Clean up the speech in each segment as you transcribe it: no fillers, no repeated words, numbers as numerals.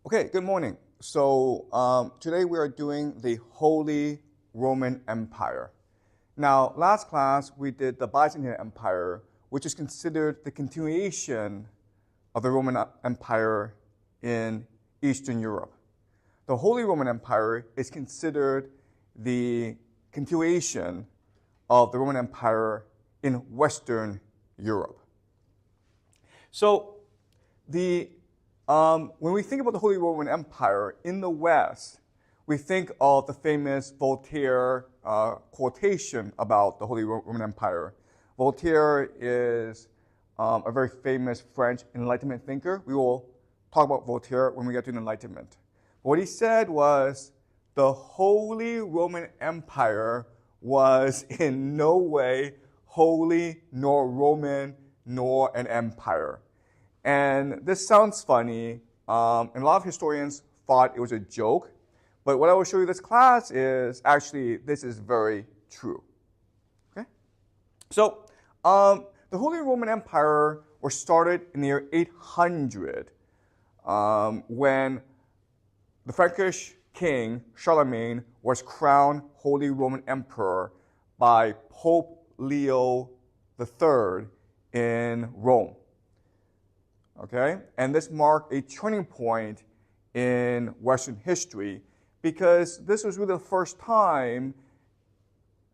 Okay, good morning. So today we are doing the Holy Roman Empire. Now, last class we did the Byzantine Empire, which is considered the continuation of the Roman Empire in Eastern Europe. The Holy Roman Empire is considered the continuation of the Roman Empire in Western Europe. So when we think about the Holy Roman Empire in the West, we think of the famous Voltaire quotation about the Holy Roman Empire. Voltaire is a very famous French Enlightenment thinker. We will talk about Voltaire when we get to the Enlightenment. What he said was, the Holy Roman Empire was in no way holy, nor Roman, nor an empire. And this sounds funny, and a lot of historians thought it was a joke, but what I will show you this class is actually this is very true. Okay? So the Holy Roman Empire was started in the year 800 when the Frankish king Charlemagne was crowned Holy Roman Emperor by Pope Leo III in Rome. Okay? And this marked a turning point in Western history because this was really the first time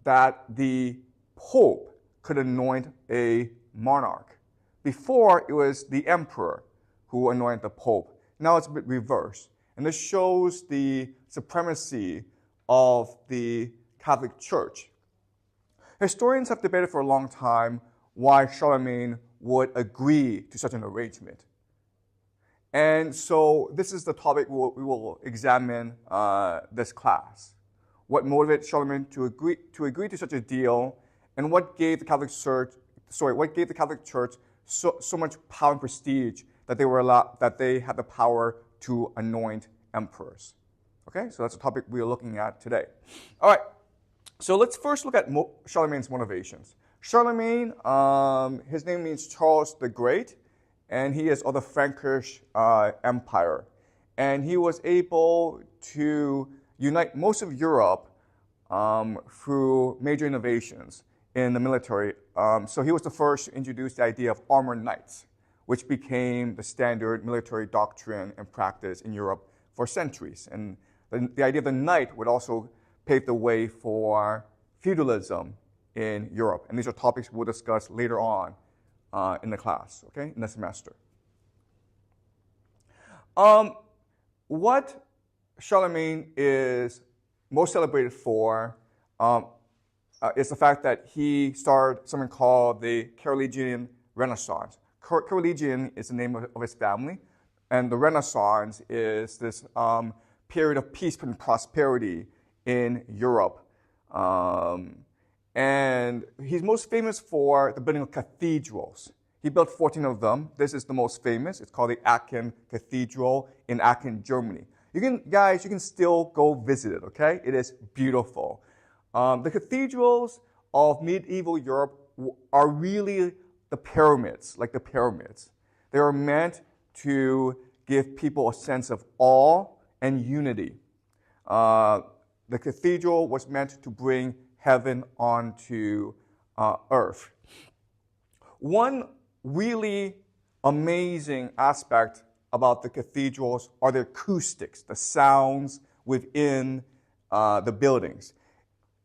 that the Pope could anoint a monarch. Before, it was the emperor who anointed the Pope. Now it's a bit reversed. And this shows the supremacy of the Catholic Church. Historians have debated for a long time why Charlemagne would agree to such an arrangement. And so this is the topic we will examine this class. What motivated Charlemagne to agree to such a deal, and what gave the Catholic Church so much power and prestige that they had the power to anoint emperors. Okay, so that's the topic we are looking at today. All right, so let's first look at Charlemagne's motivations. Charlemagne, his name means Charles the Great, and he is of the Frankish Empire. And he was able to unite most of Europe through major innovations in the military. So he was the first to introduce the idea of armored knights, which became the standard military doctrine and practice in Europe for centuries. And the idea of the knight would also pave the way for feudalism in Europe. And these are topics we'll discuss later on in the class, okay, in the semester. What Charlemagne is most celebrated for is the fact that he started something called the Carolingian Renaissance. Carolingian is the name of his family, and the Renaissance is this period of peace and prosperity in Europe. And he's most famous for the building of cathedrals. He built 14 of them. This is the most famous. It's called the Aachen Cathedral in Aachen, Germany. You can still go visit it, okay? It is beautiful. The cathedrals of medieval Europe are really the pyramids, like the pyramids. They are meant to give people a sense of awe and unity. The cathedral was meant to bring heaven onto earth. One really amazing aspect about the cathedrals are the acoustics, the sounds within the buildings.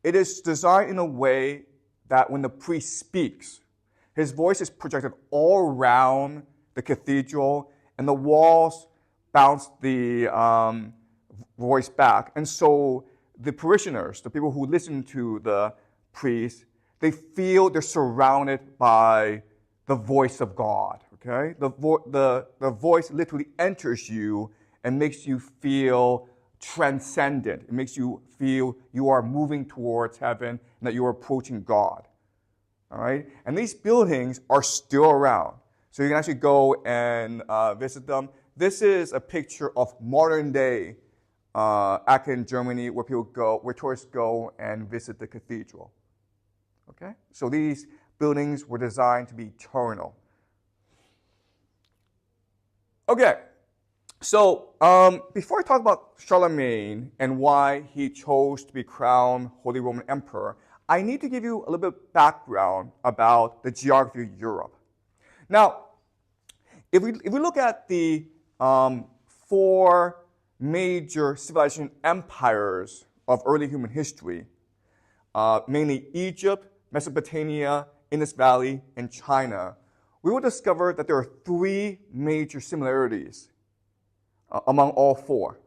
It is designed in a way that when the priest speaks, his voice is projected all around the cathedral, and the walls bounce the voice back. And so the parishioners, the people who listen to the priest, they feel they're surrounded by the voice of God, okay? The voice literally enters you and makes you feel transcendent. It makes you feel you are moving towards heaven and that you are approaching God, all right? And these buildings are still around, so you can actually go and visit them. This is a picture of modern day Aachen, Germany, where tourists go and visit the cathedral. Okay? So these buildings were designed to be eternal. Okay, So before I talk about Charlemagne and why he chose to be crowned Holy Roman Emperor, I need to give you a little bit of background about the geography of Europe. Now, if we look at the four major civilization empires of early human history, mainly Egypt, Mesopotamia, Indus Valley, and China, we will discover that there are three major similarities among all four.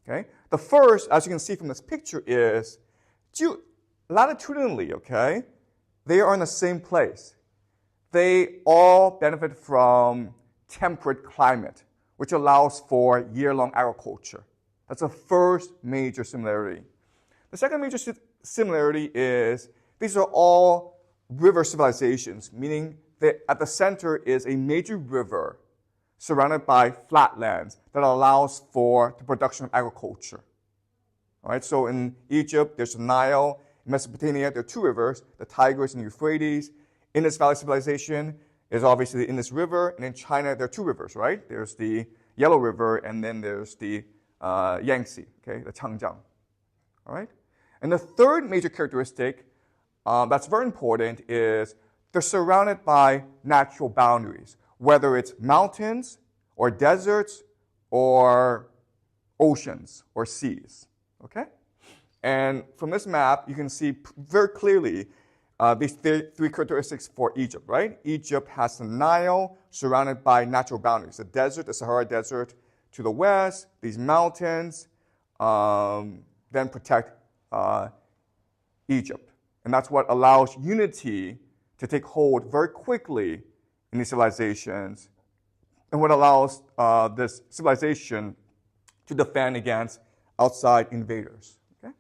Okay? The first, as you can see from this picture, is latitudinally, okay, they are in the same place. They all benefit from temperate climate, which allows for year-long agriculture. That's the first major similarity. The second major similarity is these are all river civilizations, meaning that at the center is a major river surrounded by flatlands that allows for the production of agriculture. All right, so in Egypt, there's the Nile. In Mesopotamia, there are two rivers, the Tigris and the Euphrates. Indus Valley civilization is obviously the Indus River. And in China, there are two rivers, right? There's the Yellow River, and then there's the Yangtze, okay, the Changjiang. All right? And the third major characteristic that's very important is they're surrounded by natural boundaries, whether it's mountains or deserts or oceans or seas, okay? And from this map, you can see very clearly these three characteristics for Egypt, right? Egypt has the Nile surrounded by natural boundaries. The desert, the Sahara Desert to the west, these mountains then protect Egypt. And that's what allows unity to take hold very quickly in these civilizations, and what allows this civilization to defend against outside invaders. Okay?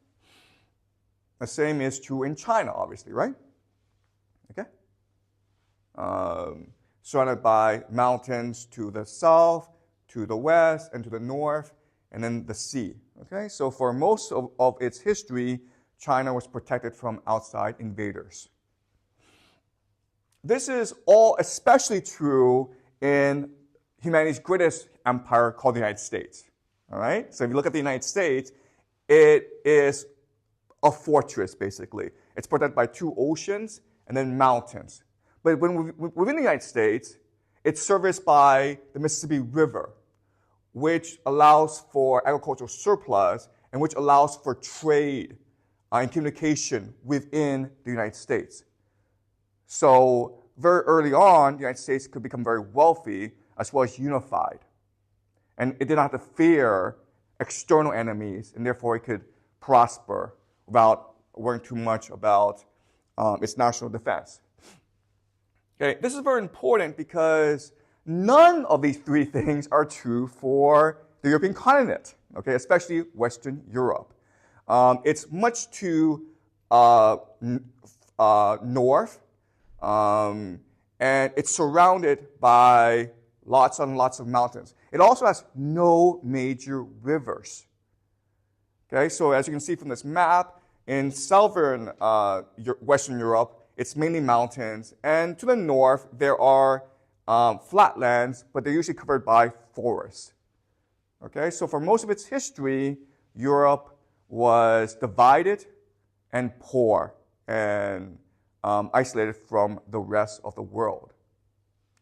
The same is true in China, obviously, right? Okay? Surrounded by mountains to the south, to the west, and to the north, and then the sea. Okay? So for most of its history, China was protected from outside invaders. This is all especially true in humanity's greatest empire called the United States. All right? So if you look at the United States, it is a fortress, basically. It's protected by two oceans and then mountains. But within the United States, it's serviced by the Mississippi River, which allows for agricultural surplus and which allows for trade and communication within the United States. So very early on, the United States could become very wealthy as well as unified. And it did not have to fear external enemies, and therefore it could prosper without worrying too much about its national defense. Okay, this is very important because none of these three things are true for the European continent, okay, especially Western Europe. It's much too north, and it's surrounded by lots and lots of mountains. It also has no major rivers. Okay, so as you can see from this map, in southern Western Europe, it's mainly mountains, and to the north, there are flatlands, but they're usually covered by forests. Okay, so for most of its history, Europe was divided and poor and isolated from the rest of the world.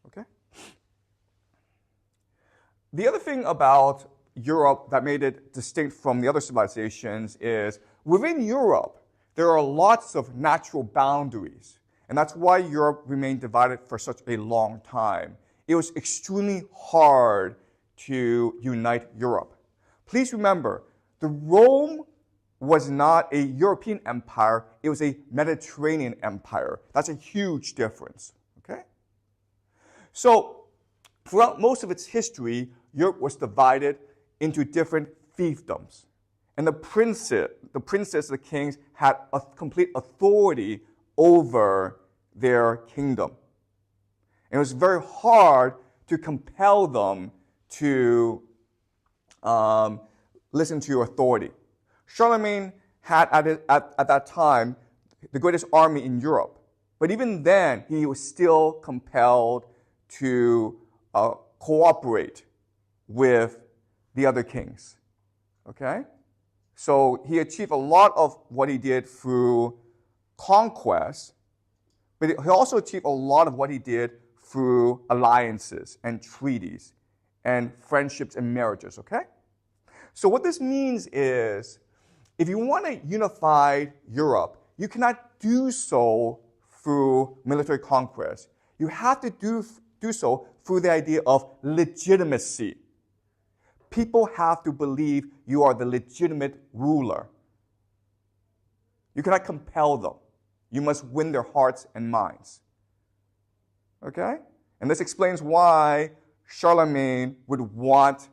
Okay? The other thing about Europe that made it distinct from the other civilizations is within Europe, there are lots of natural boundaries. And that's why Europe remained divided for such a long time. It was extremely hard to unite Europe. Please remember, the Rome was not a European empire, it was a Mediterranean empire. That's a huge difference, okay? So, throughout most of its history, Europe was divided into different fiefdoms. And the princes, the kings, had a complete authority over their kingdom. And it was very hard to compel them to listen to your authority. Charlemagne had at that time the greatest army in Europe. But even then, he was still compelled to cooperate with the other kings. Okay? So he achieved a lot of what he did through conquest, but he also achieved a lot of what he did through alliances and treaties and friendships and marriages, okay? So what this means is, if you want a unified Europe, you cannot do so through military conquest. You have to do so through the idea of legitimacy. People have to believe you are the legitimate ruler. You cannot compel them. You must win their hearts and minds. Okay? And this explains why Charlemagne would want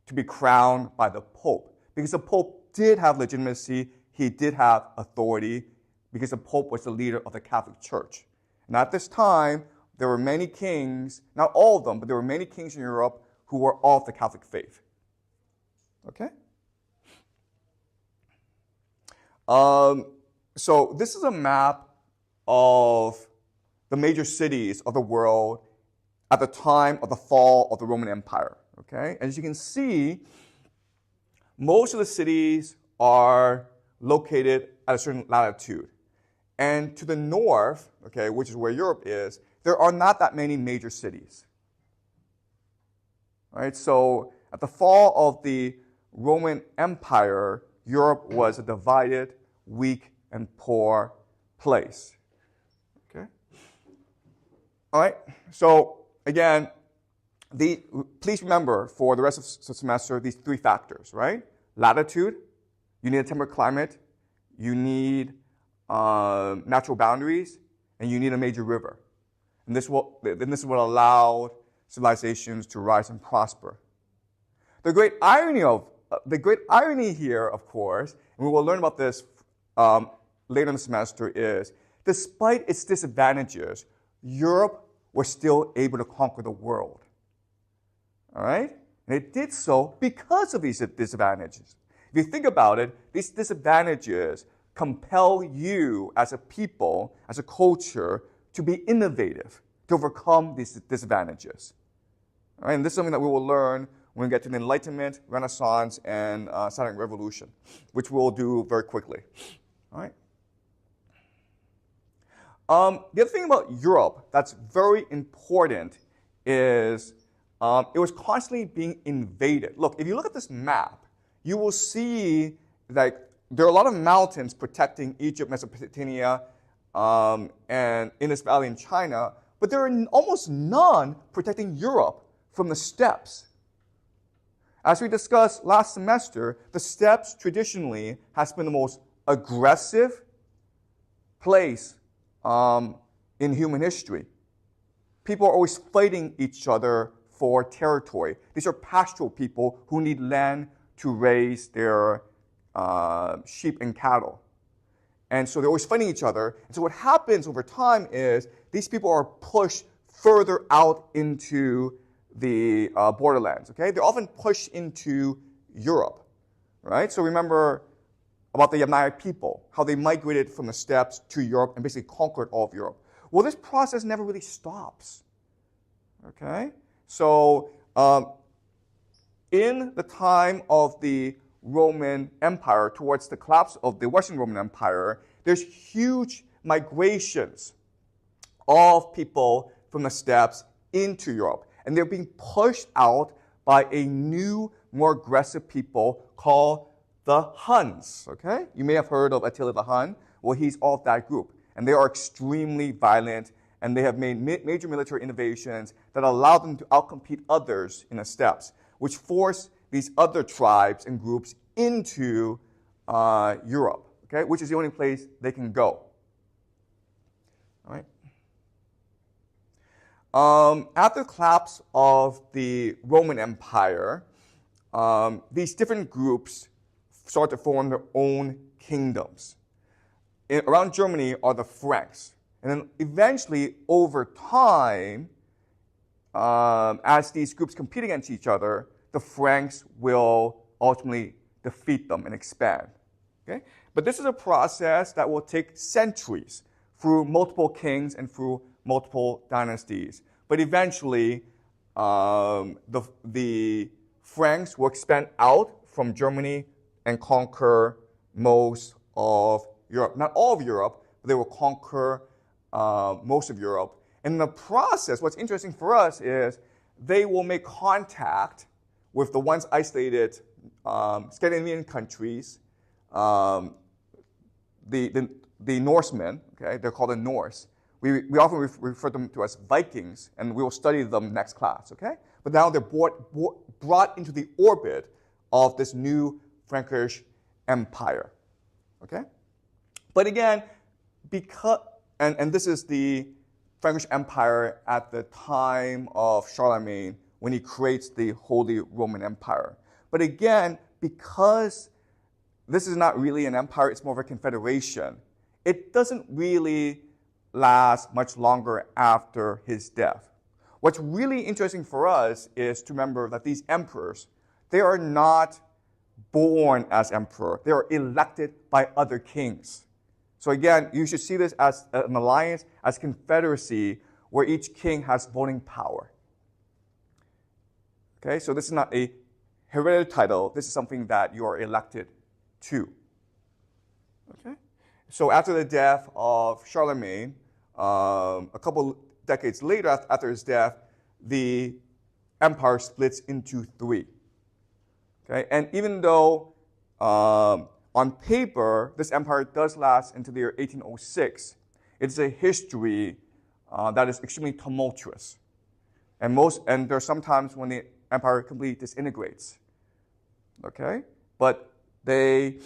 to be crowned by the Pope. Because the Pope did have legitimacy, he did have authority, because the Pope was the leader of the Catholic Church. And at this time, there were many kings, not all of them, but there were many kings in Europe who were of the Catholic faith. Okay? So this is a map of the major cities of the world at the time of the fall of the Roman Empire. Okay? As you can see, most of the cities are located at a certain latitude. And to the north, okay, which is where Europe is, there are not that many major cities. Right? So at the fall of the Roman Empire, Europe was a divided, weak, and poor place. Okay? All right? So, again, please remember for the rest of the semester these three factors, right? Latitude, you need a temperate climate, you need natural boundaries, and you need a major river. And this is what allowed civilizations to rise and prosper. The great irony here, of course, and we will learn about this later in the semester, is despite its disadvantages, Europe was still able to conquer the world. All right? And it did so because of these disadvantages. If you think about it, these disadvantages compel you as a people, as a culture, to be innovative, to overcome these disadvantages. All right? And this is something that we will learn when we get to the Enlightenment, Renaissance, and Scientific Revolution, which we'll do very quickly. All right? The other thing about Europe that's very important is it was constantly being invaded. Look, if you look at this map, you will see that there are a lot of mountains protecting Egypt, Mesopotamia, and Indus Valley in China, but there are almost none protecting Europe from the steppes. As we discussed last semester, the steppes traditionally has been the most aggressive place in human history. People are always fighting each other for territory. These are pastoral people who need land to raise their sheep and cattle. And so they're always fighting each other. And so what happens over time is these people are pushed further out into the borderlands, okay? They're often pushed into Europe, right? So remember about the Yamnaya people, how they migrated from the steppes to Europe and basically conquered all of Europe. Well, this process never really stops, okay? So in the time of the Roman Empire, towards the collapse of the Western Roman Empire, there's huge migrations of people from the steppes into Europe. And they're being pushed out by a new, more aggressive people called the Huns, okay? You may have heard of Attila the Hun. Well, he's of that group. And they are extremely violent, and they have made major military innovations that allow them to outcompete others in the steppes, which force these other tribes and groups into Europe, okay? Which is the only place they can go. All right? After the collapse of the Roman Empire, these different groups start to form their own kingdoms. Around Germany are the Franks. And then eventually, over time, as these groups compete against each other, the Franks will ultimately defeat them and expand. Okay? But this is a process that will take centuries through multiple kings and through multiple dynasties. But eventually, the Franks will expand out from Germany and conquer most of Europe. Not all of Europe, but they will conquer most of Europe. And in the process, what's interesting for us is they will make contact with the once isolated Scandinavian countries, the Norsemen, okay? They're called the Norse. We often refer them to as Vikings, and we will study them next class, okay? But now they're brought into the orbit of this new Frankish empire, okay? But again, because, and this is the Frankish Empire at the time of Charlemagne when he creates the Holy Roman Empire. But again, because this is not really an empire, it's more of a confederation, it doesn't really last much longer after his death. What's really interesting for us is to remember that these emperors, they are not born as emperor. They are elected by other kings. So again, you should see this as an alliance, as confederacy, where each king has voting power. Okay, so this is not a hereditary title. This is something that you are elected to. Okay, so after the death of Charlemagne, a couple decades later after his death, the empire splits into three. Okay, and even though on paper, this empire does last until the year 1806. It's a history that is extremely tumultuous. And there are some times when the empire completely disintegrates. Okay? But they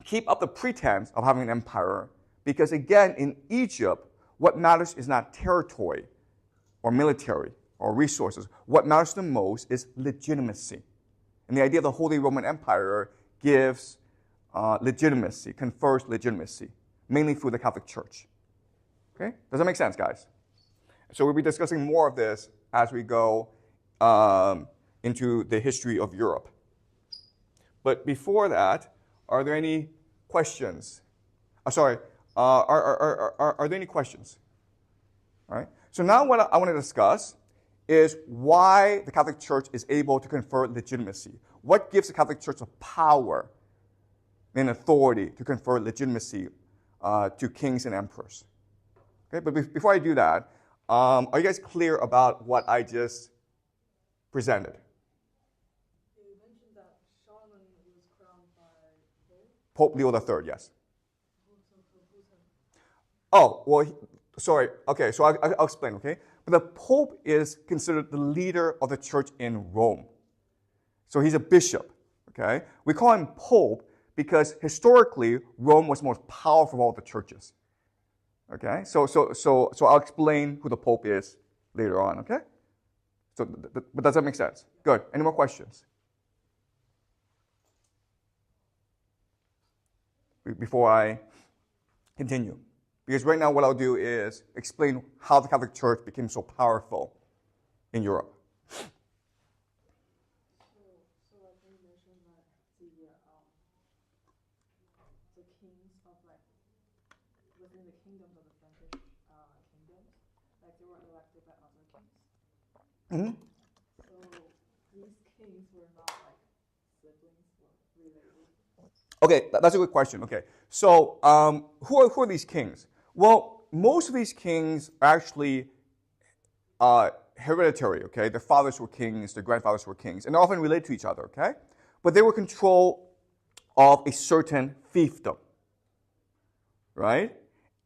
keep up the pretense of having an empire because, again, in Egypt, what matters is not territory or military or resources. What matters the most is legitimacy. And the idea of the Holy Roman Empire gives legitimacy, confers legitimacy, mainly through the Catholic Church. Okay? Does that make sense, guys? So we'll be discussing more of this as we go into the history of Europe. But before that, are there any questions? Are there any questions? All right. So now what I want to discuss is why the Catholic Church is able to confer legitimacy. What gives the Catholic Church the power and authority to confer legitimacy to kings and emperors? Okay, but before I do that, are you guys clear about what I just presented? You mentioned that Charlemagne was crowned by Pope Leo III, yes. Oh, well, sorry. Okay, so I'll explain, okay? But the Pope is considered the leader of the church in Rome. So he's a bishop, okay? We call him Pope because historically, Rome was the most powerful of all the churches. Okay? So I'll explain who the Pope is later on, okay? So, but does that make sense? Good. Any more questions? Before I continue. Because right now what I'll do is explain how the Catholic Church became so powerful in Europe. So like you mentioned that the kings of like within the kingdoms of the Frankish kingdoms, like they were elected by other kings. Mm-hmm. So these kings were not like siblings or related. Okay, that's a good question. Okay, so who are these kings? Well, most of these kings are actually hereditary, okay? Their fathers were kings, their grandfathers were kings, and they're often related to each other, okay? But they were control of a certain fiefdom, right?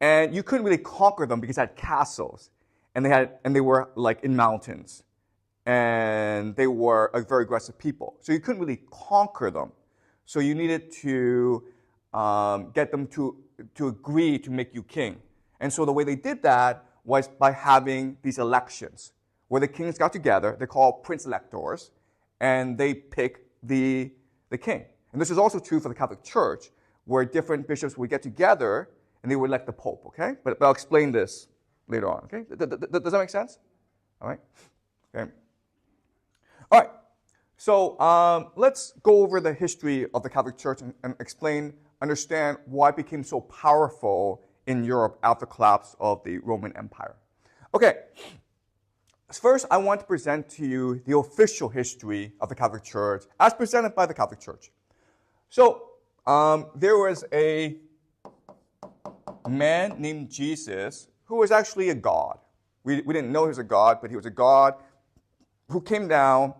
And you couldn't really conquer them because they had castles, and they were like in mountains, and they were a very aggressive people. So you couldn't really conquer them. So you needed to get them to agree to make you king. And so the way they did that was by having these elections where the kings got together. They're called prince electors, and they pick the king. And this is also true for the Catholic Church, where different bishops would get together and they would elect the Pope, okay? But I'll explain this later on, okay? Does that make sense? All right? Okay. All right. So let's go over the history of the Catholic Church and understand why it became so powerful in Europe after the collapse of the Roman Empire. Okay, First, I want to present to you the official history of the Catholic Church as presented by the Catholic Church. So, there was a man named Jesus who was actually a god. We didn't know he was a god, but he was a god who came down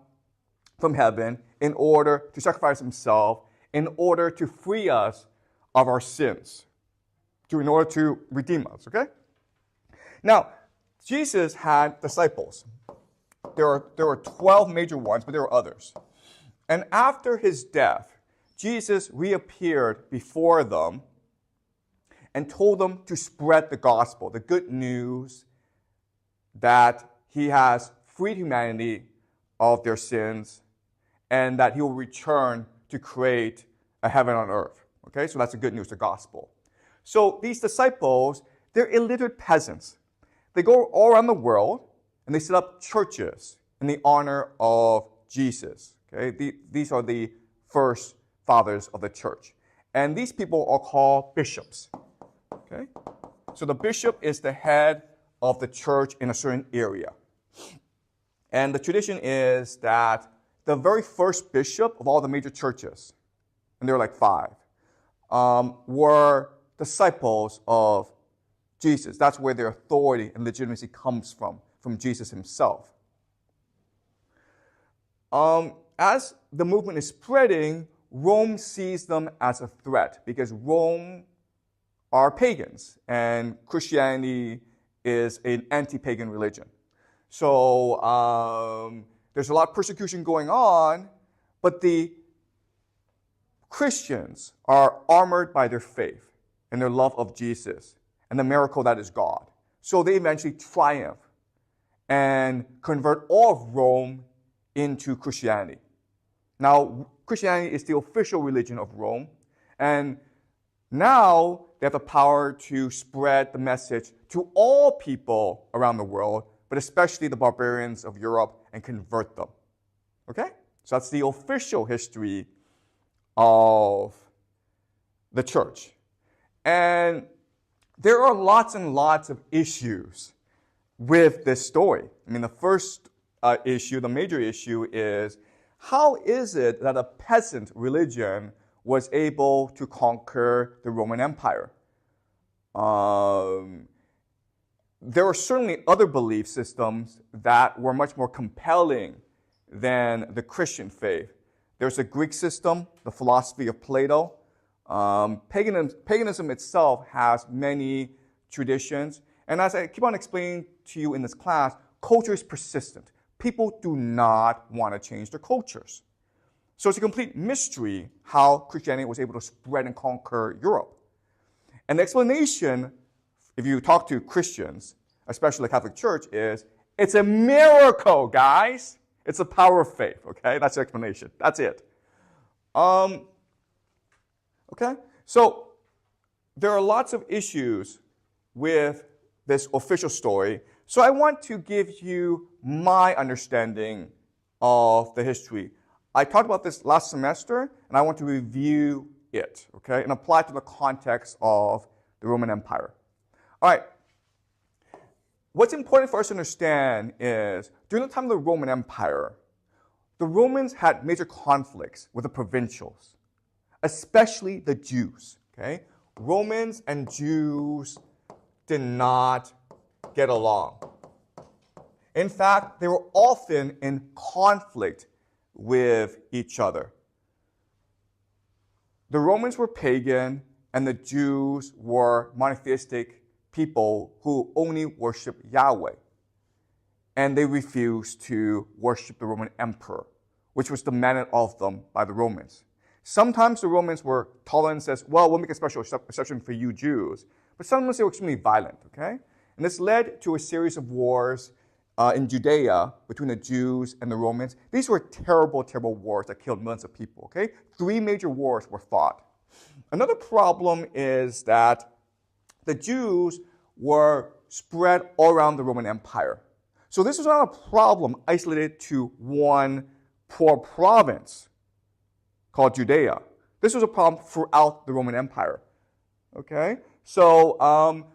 from heaven in order to sacrifice himself, in order to free us of our sins, in order to redeem us, okay? Now, Jesus had disciples. There were 12 major ones, but there were others. And after his death, Jesus reappeared before them and told them to spread the gospel, the good news that he has freed humanity of their sins and that he will return to create a heaven on earth. Okay, so that's the good news, the gospel. So these disciples, they're illiterate peasants. They go all around the world and they set up churches in the honor of Jesus. Okay, these are the first fathers of the church. And these people are called bishops. Okay, so the bishop is the head of the church in a certain area. And the tradition is that the very first bishop of all the major churches, and there were like 5, were disciples of Jesus. That's where their authority and legitimacy comes from Jesus himself. As the movement is spreading, Rome sees them as a threat because Rome are pagans and Christianity is an anti-pagan religion. So there's a lot of persecution going on, but the Christians are armored by their faith and their love of Jesus and the miracle that is God. So they eventually triumph and convert all of Rome into Christianity. Now, Christianity is the official religion of Rome, and now they have the power to spread the message to all people around the world, but especially the barbarians of Europe, and convert them. Okay? So that's the official history of the church. And there are lots and lots of issues with this story. I mean, the first issue, the major issue is, how is it that a peasant religion was able to conquer the Roman Empire? There were certainly other belief systems that were much more compelling than the Christian faith. There's a Greek system, the philosophy of Plato. Paganism itself has many traditions. And as I keep on explaining to you in this class, culture is persistent. People do not want to change their cultures. So it's a complete mystery how Christianity was able to spread and conquer Europe. And the explanation, if you talk to Christians, especially the Catholic Church, is it's a miracle, guys. It's the power of faith, okay? That's the explanation. That's it. Okay? So there are lots of issues with this official story. So I want to give you my understanding of the history. I talked about this last semester, and I want to review it, okay, and apply it to the context of the Roman Empire. All right. What's important for us to understand is, during the time of the Roman Empire, the Romans had major conflicts with the provincials, especially the Jews, okay? Romans and Jews did not get along. In fact, they were often in conflict with each other. The Romans were pagan, and the Jews were monotheistic people who only worship Yahweh. And they refused to worship the Roman emperor, which was demanded of them by the Romans. Sometimes the Romans were tolerant and says, well, we'll make a special exception for you Jews. But sometimes they were extremely violent, okay? And this led to a series of wars in Judea between the Jews and the Romans. These were terrible, terrible wars that killed millions of people, okay? 3 major wars were fought. Another problem is that the Jews were spread all around the Roman Empire. So this was not a problem isolated to one poor province called Judea. This was a problem throughout the Roman Empire. Okay? So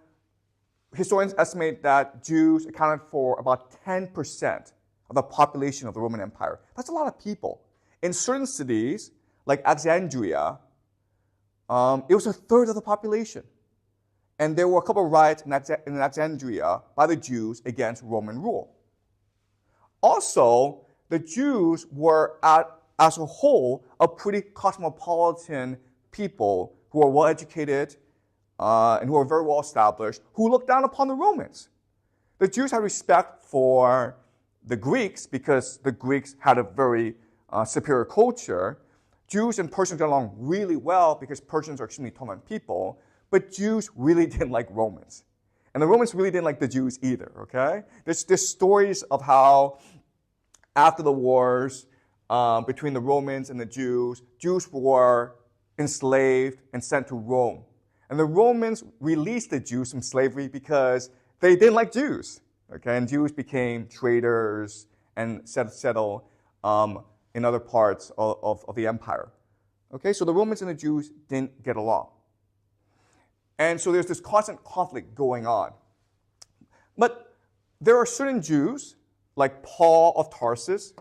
historians estimate that Jews accounted for about 10% of the population of the Roman Empire. That's a lot of people. In certain cities, like Alexandria, it was a third of the population. And there were a couple of riots in Alexandria by the Jews against Roman rule. Also, the Jews were, as a whole, a pretty cosmopolitan people who were well-educated and who were very well-established, who looked down upon the Romans. The Jews had respect for the Greeks because the Greeks had a very superior culture. Jews and Persians got along really well because Persians are extremely tolerant people, but Jews really didn't like Romans. And the Romans really didn't like the Jews either, okay? There's stories of how after the wars between the Romans and the Jews were enslaved and sent to Rome. And the Romans released the Jews from slavery because they didn't like Jews, okay? And Jews became traders and settled in other parts of the empire. Okay, so the Romans and the Jews didn't get along. And so there's this constant conflict going on. But there are certain Jews, like Paul of Tarsus.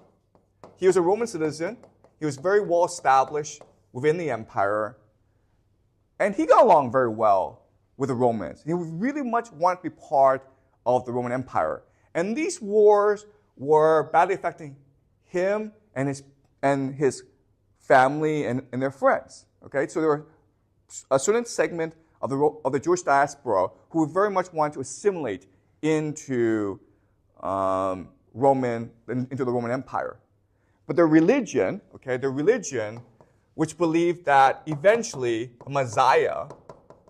He was a Roman citizen. He was very well established within the empire. And he got along very well with the Romans. He really much wanted to be part of the Roman Empire. And these wars were badly affecting him and his family and their friends. Okay, so there were a certain segment of the Jewish diaspora who very much wanted to assimilate into the Roman Empire. But their religion, which believed that eventually a Messiah,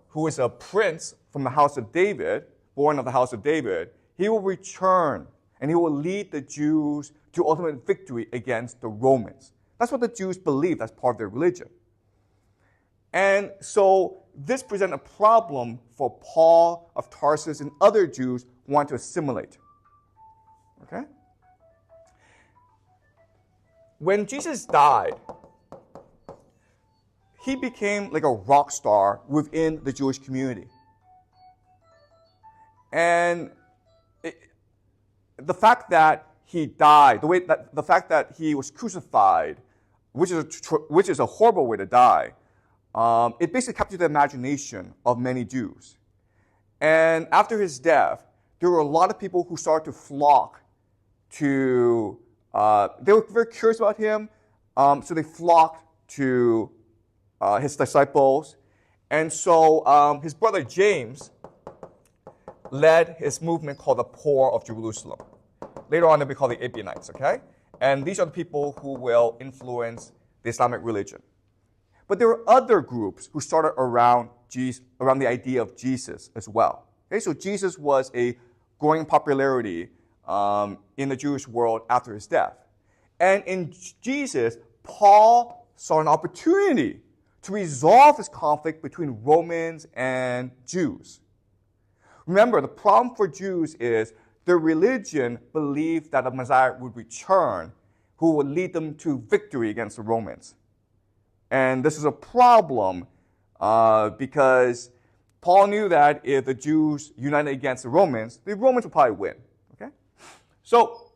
who is a prince from the house of David, born of the house of David, he will return and he will lead the Jews to ultimate victory against the Romans. That's what the Jews believed as part of their religion. And so this presented a problem for Paul of Tarsus and other Jews who want to assimilate. Okay? When Jesus died, he became like a rock star within the Jewish community. And the fact that he died, the fact that he was crucified, which is a horrible way to die, it basically captured the imagination of many Jews. And after his death, there were a lot of people who started to flock to, they were very curious about him, so they flocked to his disciples. And so his brother James led his movement called the Poor of Jerusalem. Later on, they'll be called the Ebionites, okay? And these are the people who will influence the Islamic religion. But there were other groups who started around the idea of Jesus as well. Okay, so Jesus was a growing popularity in the Jewish world after his death. And in Jesus, Paul saw an opportunity to resolve this conflict between Romans and Jews. Remember, the problem for Jews is their religion believed that a Messiah would return who would lead them to victory against the Romans. And this is a problem because Paul knew that if the Jews united against the Romans would probably win. Okay? So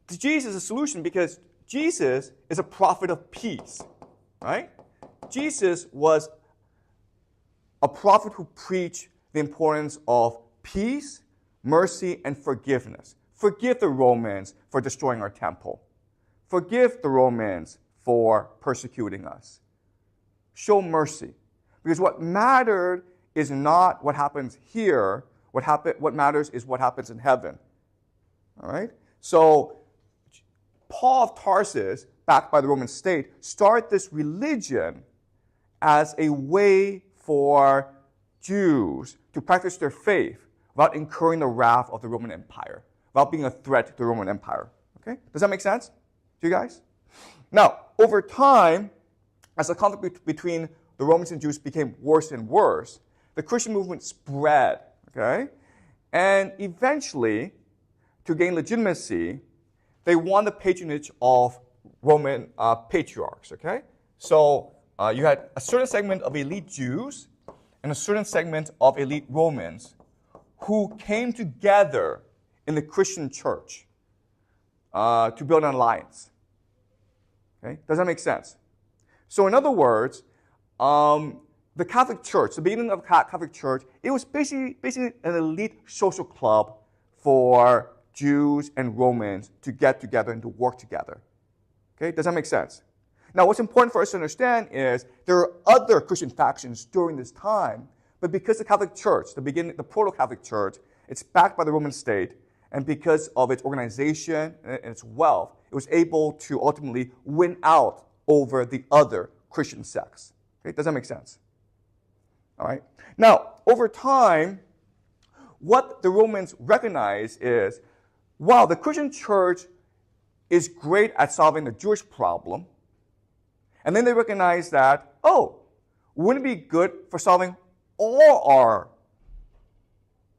Jesus is a solution because Jesus is a prophet of peace. Right? Jesus was a prophet who preached the importance of peace, mercy, and forgiveness. Forgive the Romans for destroying our temple. Forgive the Romans for persecuting us. Show mercy. Because what mattered is not what happens here. What matters is what happens in heaven. All right? So Paul of Tarsus, backed by the Roman state, started this religion as a way for Jews to practice their faith without incurring the wrath of the Roman Empire, without being a threat to the Roman Empire. Okay? Does that make sense to you guys? Now, over time, as the conflict between the Romans and Jews became worse and worse, the Christian movement spread, okay? And eventually, to gain legitimacy, they won the patronage of Roman patriarchs, okay? So you had a certain segment of elite Jews and a certain segment of elite Romans who came together in the Christian church to build an alliance. Okay? Does that make sense? So in other words, the Catholic Church, the beginning of the Catholic Church, it was basically an elite social club for Jews and Romans to get together and to work together. Okay? Does that make sense? Now, what's important for us to understand is there are other Christian factions during this time, but because the Catholic Church, the proto-Catholic Church, it's backed by the Roman state, and because of its organization and its wealth, it was able to ultimately win out over the other Christian sects. Okay? Does that make sense? All right. Now, over time, what the Romans recognize is, wow, the Christian church is great at solving the Jewish problem. And then they recognize that, oh, wouldn't it be good for solving all our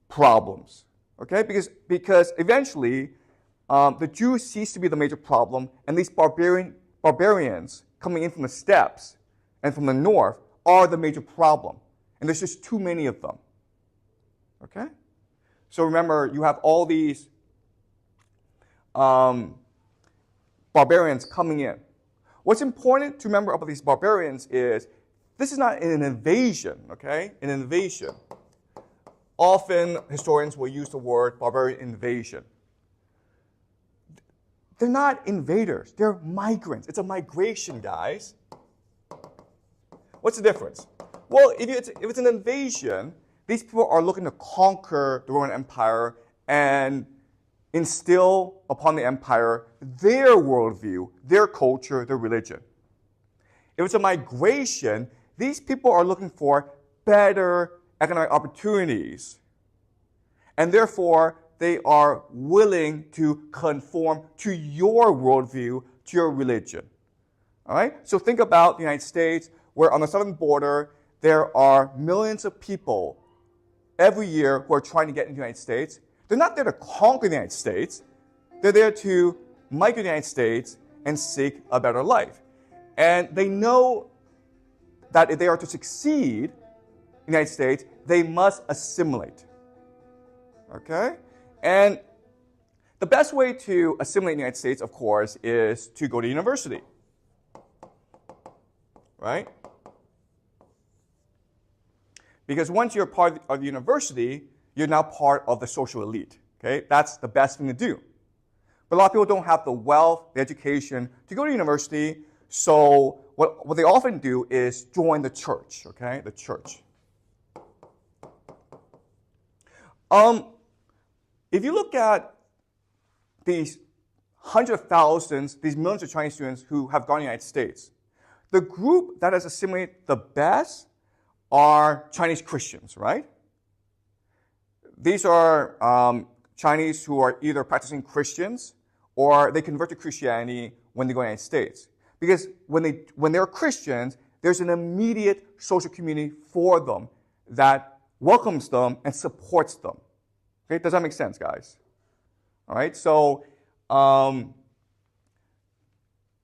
problems? Okay? Because eventually, the Jews cease to be the major problem, and these barbarians coming in from the steppes and from the north are the major problem. And there's just too many of them. Okay? So remember, you have all these barbarians coming in. What's important to remember about these barbarians is this is not an invasion, okay? An invasion. Often historians will use the word barbarian invasion. They're not invaders. They're migrants. It's a migration, guys. What's the difference? Well, if it's an invasion, these people are looking to conquer the Roman Empire and instill upon the empire their worldview, their culture, their religion. If it's a migration, these people are looking for better economic opportunities. And therefore, they are willing to conform to your worldview, to your religion. All right? So think about the United States, where on the southern border, there are millions of people every year who are trying to get into the United States. They're not there to conquer the United States. They're there to migrate to the United States and seek a better life. And they know that if they are to succeed in the United States, they must assimilate. Okay? And the best way to assimilate in the United States, of course, is to go to university. Right? Because once you're part of the university, you're now part of the social elite. Okay? That's the best thing to do. But a lot of people don't have the wealth, the education to go to university, so what they often do is join the church, okay? The church. If you look at these hundreds of thousands, these millions of Chinese students who have gone to the United States, the group that has assimilated the best are Chinese Christians, right? These are Chinese who are either practicing Christians or they convert to Christianity when they go to the United States. Because when they're Christians, there's an immediate social community for them that welcomes them and supports them. Okay, does that make sense, guys? All right, so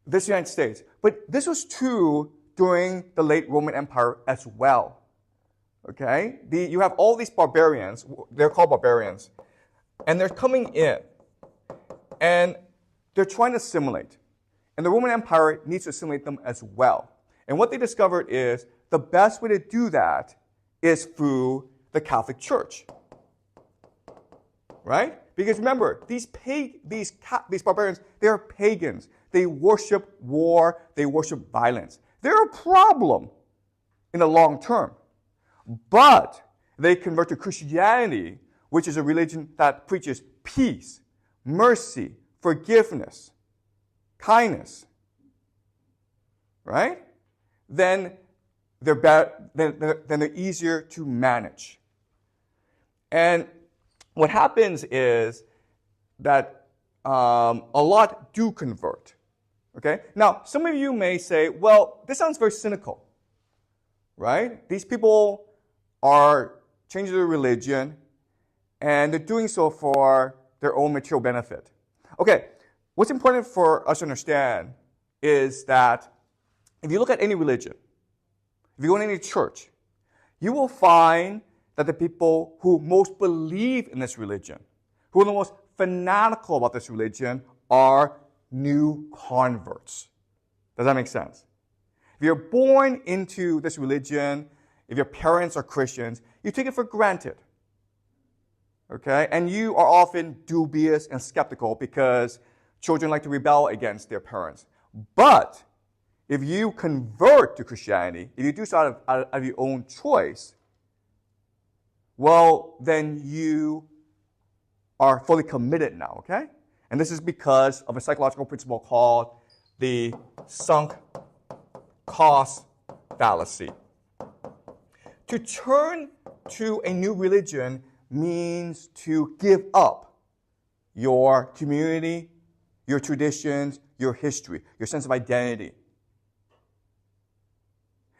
this is the United States. But this was true during the late Roman Empire as well. Okay, you have all these barbarians, they're called barbarians, and they're coming in, and they're trying to assimilate. And the Roman Empire needs to assimilate them as well. And what they discovered is the best way to do that is through the Catholic Church. Right? Because remember, these barbarians, they are pagans. They worship war. They worship violence. They're a problem in the long term. But they convert to Christianity, which is a religion that preaches peace, mercy, forgiveness, kindness, right? Then they're easier to manage. And what happens is that a lot do convert. Okay? Now, some of you may say, well, this sounds very cynical, right? These people are changing their religion, and they're doing so for their own material benefit. Okay, what's important for us to understand is that if you look at any religion, if you go to any church, you will find that the people who most believe in this religion, who are the most fanatical about this religion, are new converts. Does that make sense? If you're born into this religion, if your parents are Christians, you take it for granted. Okay? And you are often dubious and skeptical because children like to rebel against their parents. But if you convert to Christianity, if you do so out of your own choice, well, then you are fully committed now, okay? And this is because of a psychological principle called the sunk cost fallacy. To turn to a new religion means to give up your community, your traditions, your history, your sense of identity.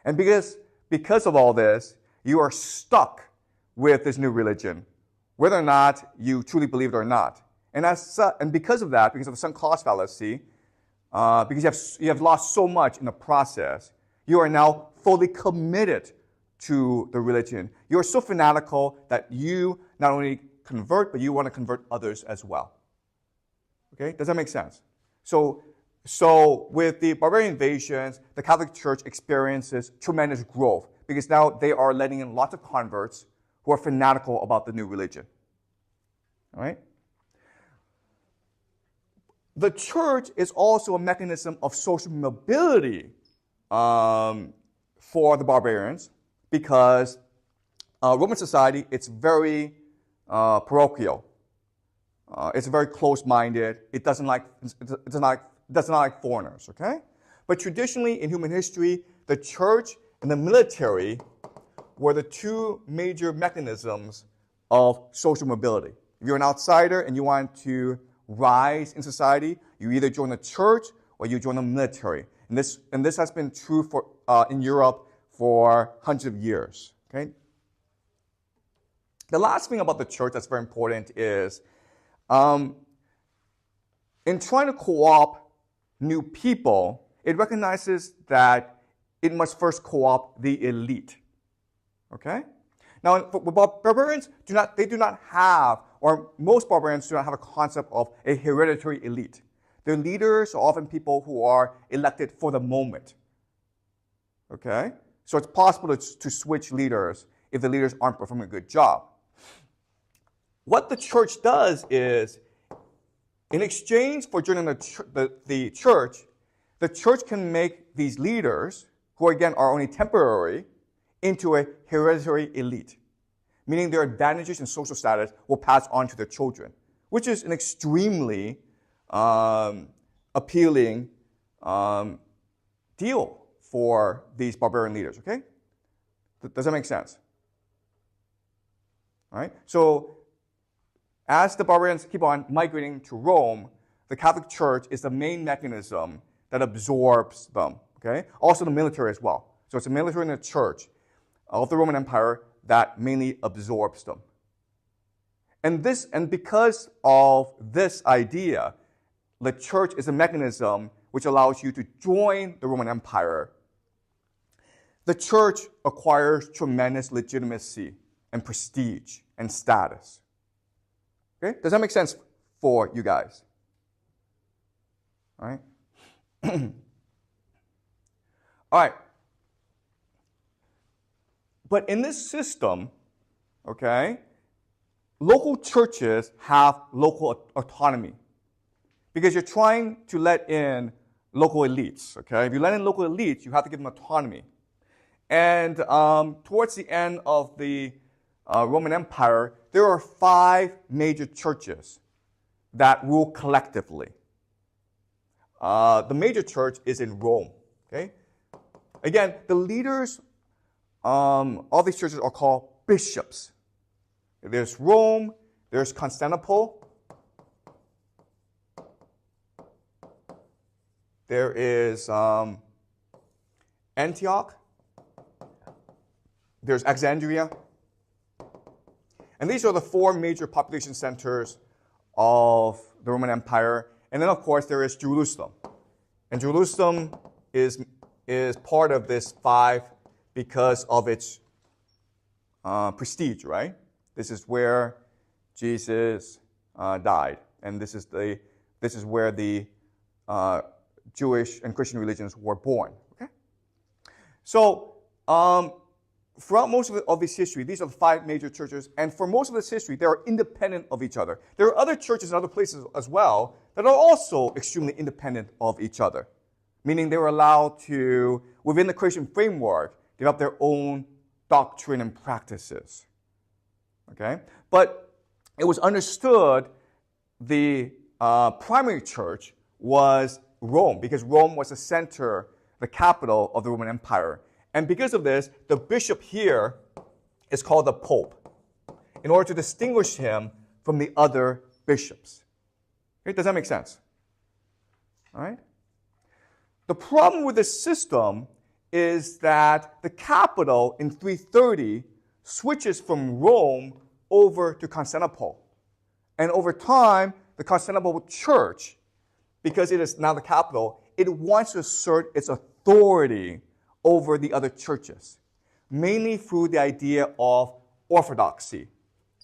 And because of all this, you are stuck with this new religion, whether or not you truly believe it or not. And because of that, because of the sunk cost fallacy, because you have lost so much in the process, you are now fully committed to the religion. You are so fanatical that you not only convert, but you want to convert others as well. Okay? Does that make sense? So with the barbarian invasions, the Catholic Church experiences tremendous growth because now they are letting in lots of converts who are fanatical about the new religion. All right? The church is also a mechanism of social mobility for the barbarians because Roman society, it's very parochial. It's very close-minded. It doesn't like foreigners, okay? But traditionally, in human history, the church and the military were the two major mechanisms of social mobility. If you're an outsider and you want to rise in society, you either join the church or you join the military. And this has been true in Europe for hundreds of years, okay? The last thing about the church that's very important is in trying to co-opt new people, it recognizes that it must first co-opt the elite. Okay? Now, barbarians do not have, or most barbarians do not have a concept of a hereditary elite. Their leaders are often people who are elected for the moment. Okay? So it's possible to switch leaders if the leaders aren't performing a good job. What the church does is, in exchange for joining the church can make these leaders, who again are only temporary, into a hereditary elite, meaning their advantages and social status will pass on to their children, which is an extremely appealing deal for these barbarian leaders, okay? Does that make sense? All right? So, as the barbarians keep on migrating to Rome, the Catholic Church is the main mechanism that absorbs them. Okay? Also the military as well. So it's the military and the church of the Roman Empire that mainly absorbs them. And because of this idea, the church is a mechanism which allows you to join the Roman Empire. The church acquires tremendous legitimacy and prestige and status. Okay? Does that make sense for you guys? All right? All right. But in this system, okay, local churches have local autonomy because you're trying to let in local elites, okay? If you let in local elites, you have to give them autonomy. And towards the end of the Roman Empire, there are 5 major churches that rule collectively. The major church is in Rome. Okay? Again, the leaders of these churches are called bishops. There's Rome, there's Constantinople, there is Antioch, there's Alexandria. And these are the 4 major population centers of the Roman Empire. And then, of course, there is Jerusalem. And Jerusalem is part of this 5 because of its prestige, right? This is where Jesus died, and this is where the Jewish and Christian religions were born. Okay, so throughout most of this history, these are the 5 major churches, and for most of this history, they are independent of each other. There are other churches in other places as well that are also extremely independent of each other, meaning they were allowed to, within the Christian framework, develop their own doctrine and practices. Okay, but it was understood the primary church was Rome, because Rome was the center, the capital of the Roman Empire. And because of this, the bishop here is called the Pope, in order to distinguish him from the other bishops. Okay, does that make sense? All right? The problem with this system is that the capital in 330 switches from Rome over to Constantinople. And over time, the Constantinople church, because it is now the capital, it wants to assert its authority over the other churches, mainly through the idea of orthodoxy,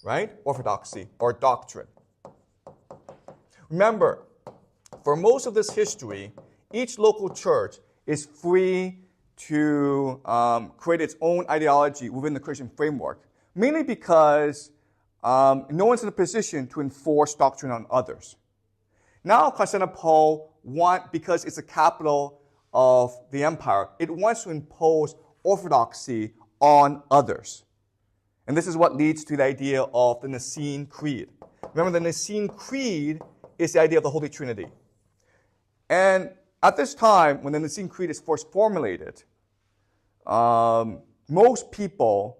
right? Orthodoxy, or doctrine. Remember, for most of this history, each local church is free to create its own ideology within the Christian framework, mainly because no one's in a position to enforce doctrine on others. Now Constantinople because it's the capital of the empire, it wants to impose orthodoxy on others. And this is what leads to the idea of the Nicene Creed. Remember, the Nicene Creed is the idea of the Holy Trinity. And at this time, when the Nicene Creed is first formulated, most people,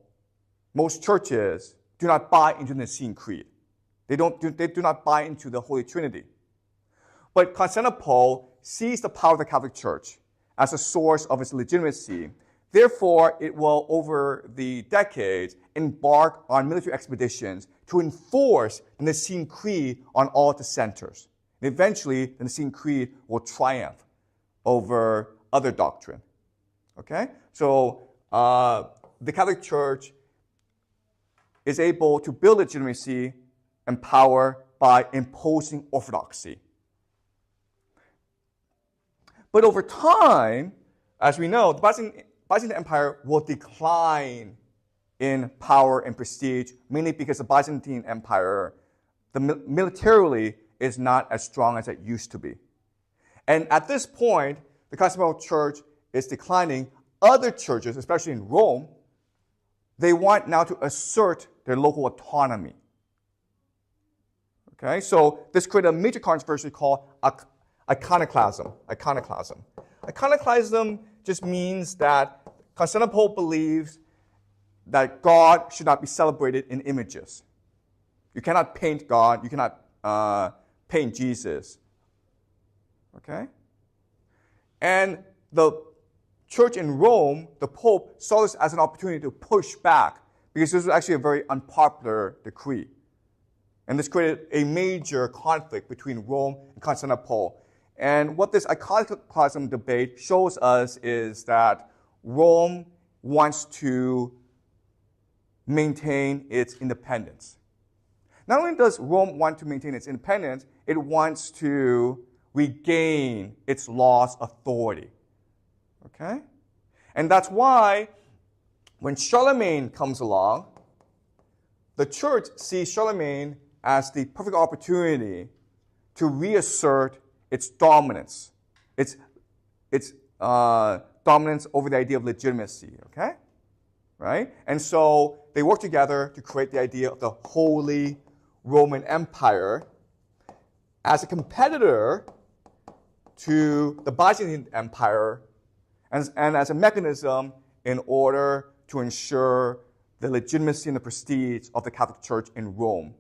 most churches, do not buy into the Nicene Creed. They do not buy into the Holy Trinity. But Constantinople sees the power of the Catholic Church as a source of its legitimacy. Therefore, it will, over the decades, embark on military expeditions to enforce the Nicene Creed on all dissenters. And eventually, the Nicene Creed will triumph over other doctrine. Okay? So, the Catholic Church is able to build legitimacy and power by imposing orthodoxy. But over time, as we know, the Byzantine Empire will decline in power and prestige, mainly because the Byzantine Empire, militarily, is not as strong as it used to be. And at this point, the Constantinople Church is declining. Other churches, especially in Rome, they want now to assert their local autonomy. Okay, so this created a major controversy called iconoclasm. Iconoclasm just means that Constantinople believes that God should not be celebrated in images. You cannot paint God. You cannot paint Jesus. Okay? And the church in Rome, the Pope, saw this as an opportunity to push back, because this was actually a very unpopular decree. And this created a major conflict between Rome and Constantinople. And what this iconoclasm debate shows us is that Rome wants to maintain its independence. Not only does Rome want to maintain its independence, it wants to regain its lost authority. Okay? And that's why when Charlemagne comes along, the church sees Charlemagne as the perfect opportunity to reassert its dominance, its dominance over the idea of legitimacy, okay? Right? And so they work together to create the idea of the Holy Roman Empire as a competitor to the Byzantine Empire and as a mechanism in order to ensure the legitimacy and the prestige of the Catholic Church in Rome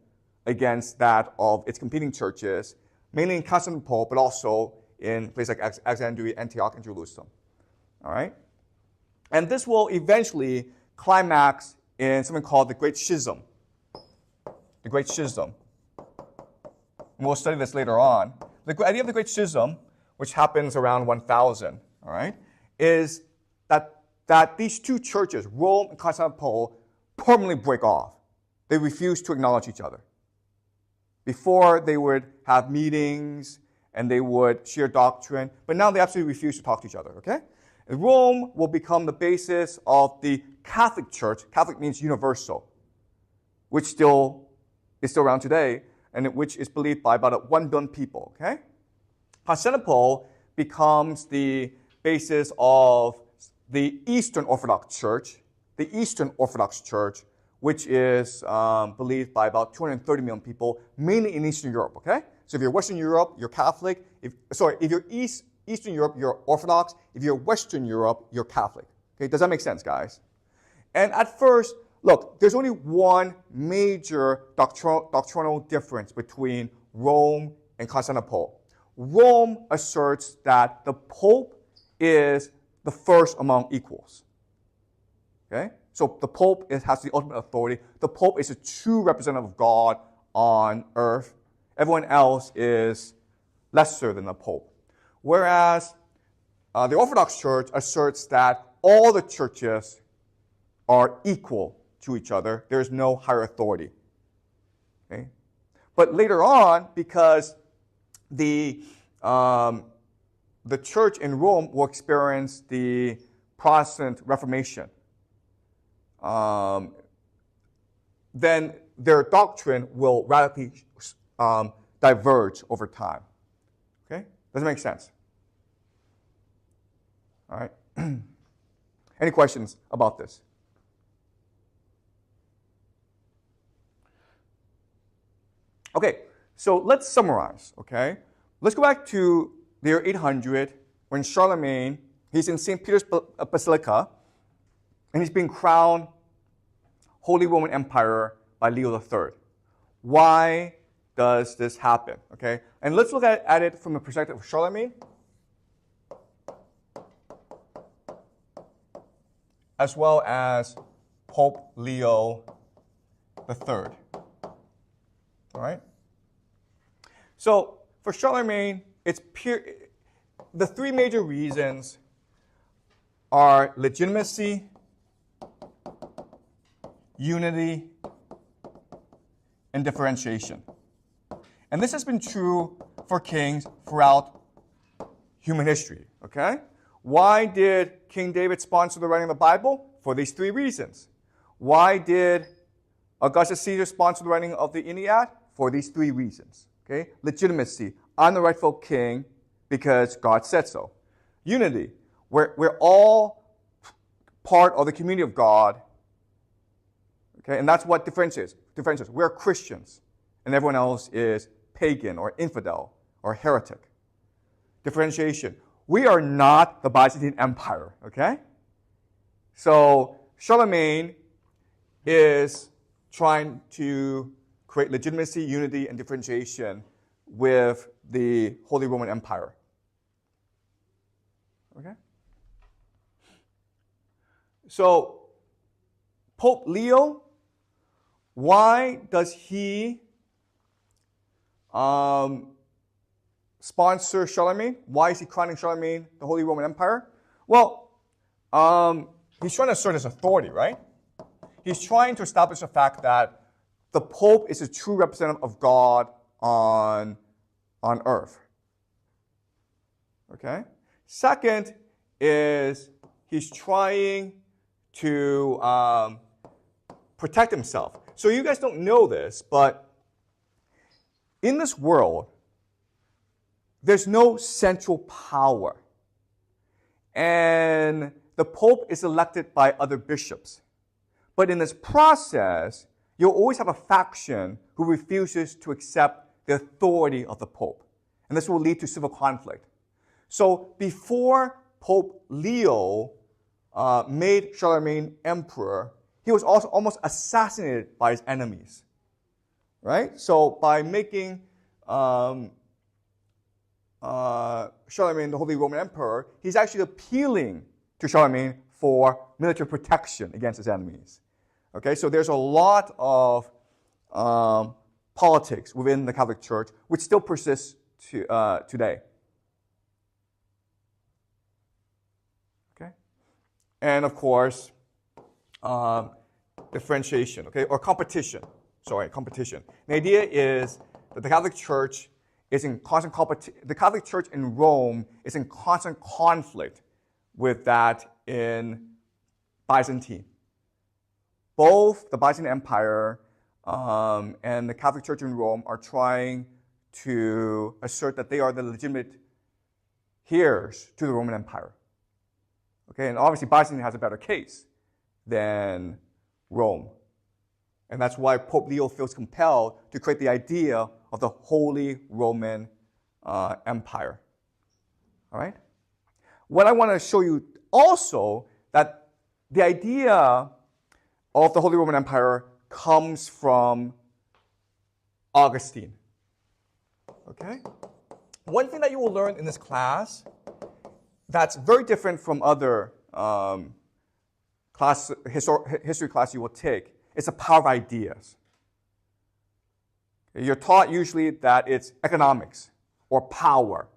against that of its competing churches, mainly in Constantinople, but also in places like Alexandria, Antioch, and Jerusalem. All right? And this will eventually climax in something called the Great Schism. The Great Schism. And we'll study this later on. The idea of the Great Schism, which happens around 1000, all right, is that these two churches, Rome and Constantinople, permanently break off. They refuse to acknowledge each other. Before, they would have meetings and they would share doctrine, but now they absolutely refuse to talk to each other, okay? And Rome will become the basis of the Catholic Church. Catholic means universal, which is still around today, and which is believed by about 1 billion people, okay? Constantinople becomes the basis of the Eastern Orthodox Church, which is believed by about 230 million people, mainly in Eastern Europe, okay? So if you're Western Europe, you're Catholic. If you're Eastern Europe, you're Orthodox. If you're Western Europe, you're Catholic. Okay, does that make sense, guys? And at first, look, there's only one major doctrinal difference between Rome and Constantinople. Rome asserts that the Pope is the first among equals. Okay? So the Pope has the ultimate authority. The Pope is a true representative of God on earth. Everyone else is lesser than the Pope. Whereas the Orthodox Church asserts that all the churches are equal to each other. There is no higher authority. Okay? But later on, because the church in Rome will experience the Protestant Reformation, then their doctrine will radically diverge over time. Okay? Does it make sense? All right. Any questions about this? Okay, so let's summarize, okay? Let's go back to the year 800 when Charlemagne, he's in St. Peter's Basilica, and he's being crowned Holy Roman Emperor by Leo III. Why does this happen, okay? And let's look at it from the perspective of Charlemagne as well as Pope Leo III. All right? So for Charlemagne, the 3 major reasons are legitimacy, unity, and differentiation. And this has been true for kings throughout human history, okay? Why did King David sponsor the writing of the Bible? For these 3 reasons. Why did Augustus Caesar sponsor the writing of the Iliad? For these 3 reasons. Okay? Legitimacy. I'm the rightful king because God said so. Unity. We're all part of the community of God. Okay? And that's what differentiates. We're Christians, and everyone else is pagan or infidel or heretic. Differentiation. We are not the Byzantine Empire. Okay? So Charlemagne is trying to create legitimacy, unity, and differentiation with the Holy Roman Empire. Okay? So, Pope Leo, why does he sponsor Charlemagne? Why is he crowning Charlemagne the Holy Roman Empire? Well, he's trying to assert his authority, right? He's trying to establish the fact that the Pope is a true representative of God on earth. Okay? Second is he's trying to protect himself. So you guys don't know this, but in this world, there's no central power. And the Pope is elected by other bishops. But in this process, you'll always have a faction who refuses to accept the authority of the Pope. And this will lead to civil conflict. So before Pope Leo made Charlemagne emperor, he was also almost assassinated by his enemies. Right? So by making Charlemagne the Holy Roman Emperor, he's actually appealing to Charlemagne for military protection against his enemies. Okay, so there's a lot of politics within the Catholic Church, which still persists today. Okay, and of course, differentiation, okay, or competition. Sorry, competition. The idea is that the Catholic Church is in constant competition. The Catholic Church in Rome is in constant conflict with that in Byzantine. Both the Byzantine Empire and the Catholic Church in Rome are trying to assert that they are the legitimate heirs to the Roman Empire. Okay, and obviously Byzantine has a better case than Rome. And that's why Pope Leo feels compelled to create the idea of the Holy Roman Empire. All right? What I want to show you also, that the idea of the Holy Roman Empire comes from Augustine. Okay? One thing that you will learn in this class that's very different from other history class you will take is the power of ideas. You're taught usually that it's economics or power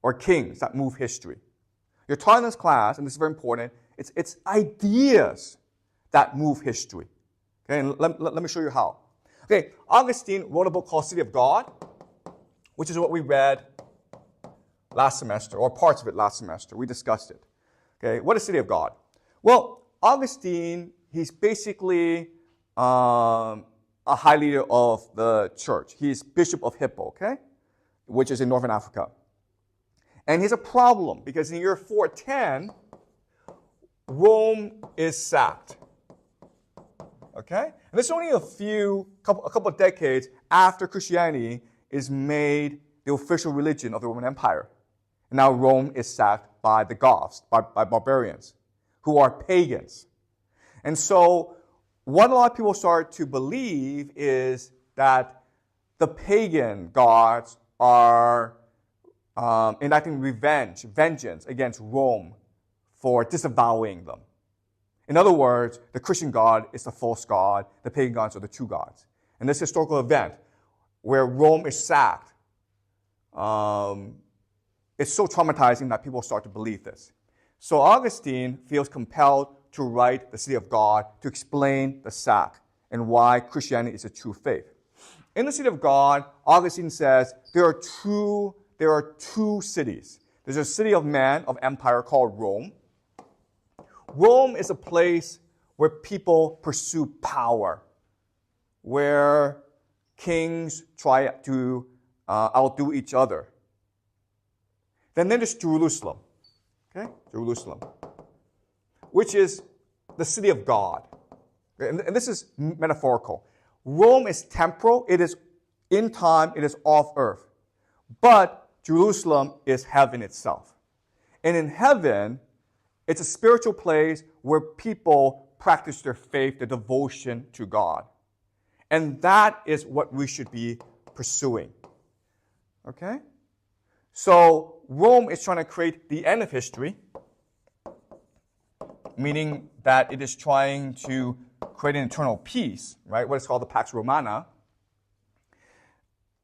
or kings that move history. You're taught in this class, and this is very important, it's ideas that move history. Okay, and let me show you how. Okay, Augustine wrote a book called City of God, which is what we read last semester, or parts of it last semester. We discussed it. Okay, what is City of God? Well, Augustine, he's basically a high leader of the church. He's Bishop of Hippo, okay, which is in northern Africa. And he's a problem because in the year 410, Rome is sacked. Okay? And this is only a couple of decades after Christianity is made the official religion of the Roman Empire. And now Rome is sacked by the Goths, by barbarians, who are pagans. And so what a lot of people start to believe is that the pagan gods are enacting vengeance against Rome for disavowing them. In other words, the Christian God is the false god, the pagan gods are the true gods. And this historical event where Rome is sacked, it's so traumatizing that people start to believe this. So Augustine feels compelled to write the City of God to explain the sack and why Christianity is a true faith. In the City of God, Augustine says there are two cities. There's a city of man, of empire called Rome. Rome is a place where people pursue power, where kings try to outdo each other. Then there's Jerusalem, okay? Jerusalem, which is the city of God. And this is metaphorical. Rome is temporal. It is in time. It is off earth. But Jerusalem is heaven itself. And in heaven, it's a spiritual place where people practice their faith, their devotion to God. And that is what we should be pursuing. Okay? So Rome is trying to create the end of history, meaning that it is trying to create an eternal peace, right? What is called the Pax Romana.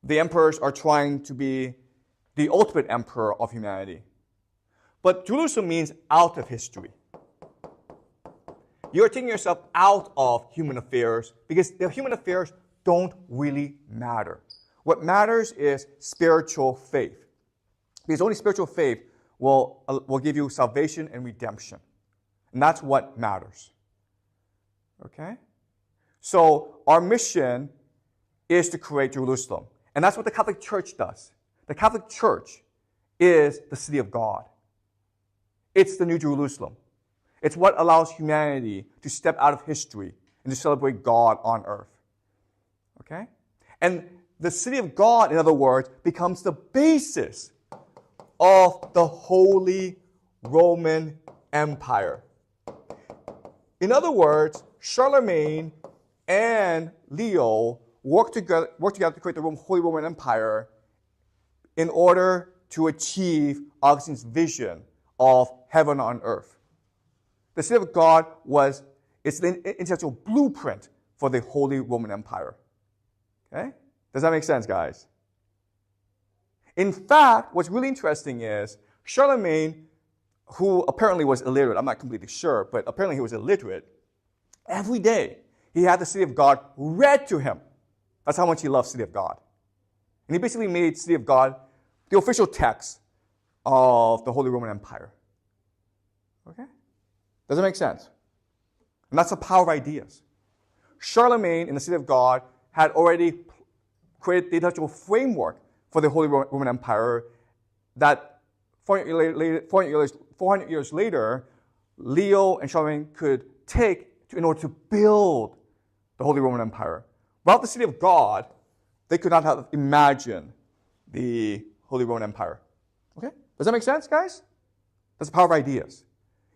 The emperors are trying to be the ultimate emperor of humanity. But Jerusalem means out of history. You're taking yourself out of human affairs because the human affairs don't really matter. What matters is spiritual faith. Because only spiritual faith will give you salvation and redemption. And that's what matters. Okay? So our mission is to create Jerusalem. And that's what the Catholic Church does. The Catholic Church is the city of God. It's the New Jerusalem. It's what allows humanity to step out of history and to celebrate God on earth. Okay? And the city of God, in other words, becomes the basis of the Holy Roman Empire. In other words, Charlemagne and Leo worked together to create the Holy Roman Empire in order to achieve Augustine's vision of heaven on earth. The city of God it's the intellectual blueprint for the Holy Roman Empire. Okay? Does that make sense, guys? In fact, what's really interesting is Charlemagne, who apparently was illiterate, I'm not completely sure, but apparently he was illiterate, Every day, he had the City of God read to him. That's how much he loved City of God. And he basically made City of God the official text of the Holy Roman Empire. Okay? Does it make sense? And that's the power of ideas. Charlemagne in the City of God had already created the intellectual framework for the Holy Roman Empire that 400 years later, Leo and Charlemagne could take in order to build the Holy Roman Empire. Without the City of God, they could not have imagined the Holy Roman Empire. Okay? Does that make sense, guys? That's the power of ideas.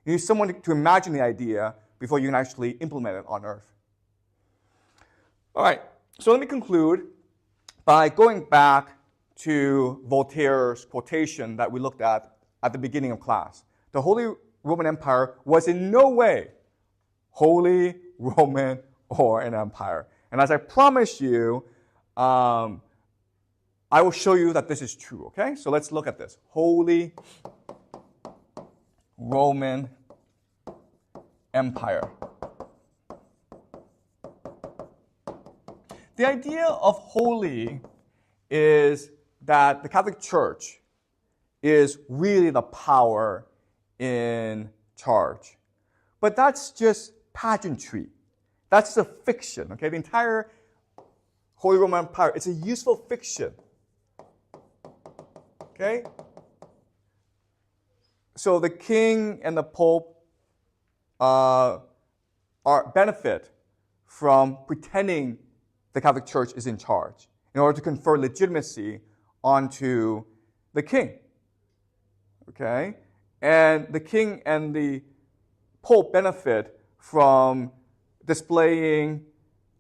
You need someone to imagine the idea before you can actually implement it on earth. All right, so let me conclude by going back to Voltaire's quotation that we looked at the beginning of class. The Holy Roman Empire was in no way Holy Roman or an empire. And as I promised you, I will show you that this is true, okay? So let's look at this. Holy Roman Empire. The idea of holy is that the Catholic Church is really the power in charge. But that's just pageantry. That's a fiction, okay? The entire Holy Roman Empire, it's a useful fiction. Okay? So the king and the pope benefit from pretending the Catholic Church is in charge in order to confer legitimacy onto the king. Okay? And the king and the pope benefit from displaying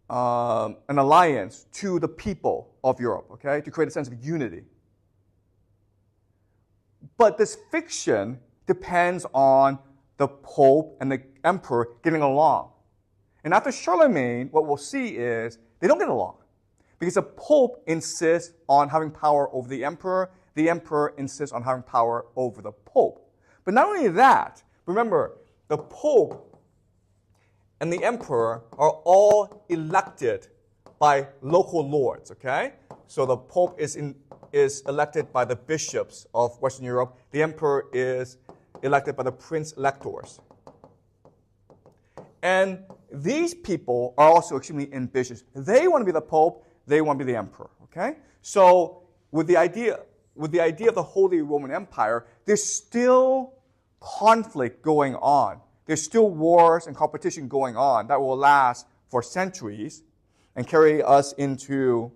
an alliance to the people of Europe, okay, to create a sense of unity. But this fiction depends on the pope and the emperor getting along. And after Charlemagne, what we'll see is they don't get along. Because the pope insists on having power over the emperor insists on having power over the pope. But not only that, remember, the pope and the emperor are all elected by local lords, okay? So the pope is elected by the bishops of Western Europe. The emperor is elected by the prince electors. And these people are also extremely ambitious. They want to be the pope, they want to be the emperor, okay? So with the idea of the Holy Roman Empire, there's still conflict going on. There's still wars and competition going on that will last for centuries and carry us into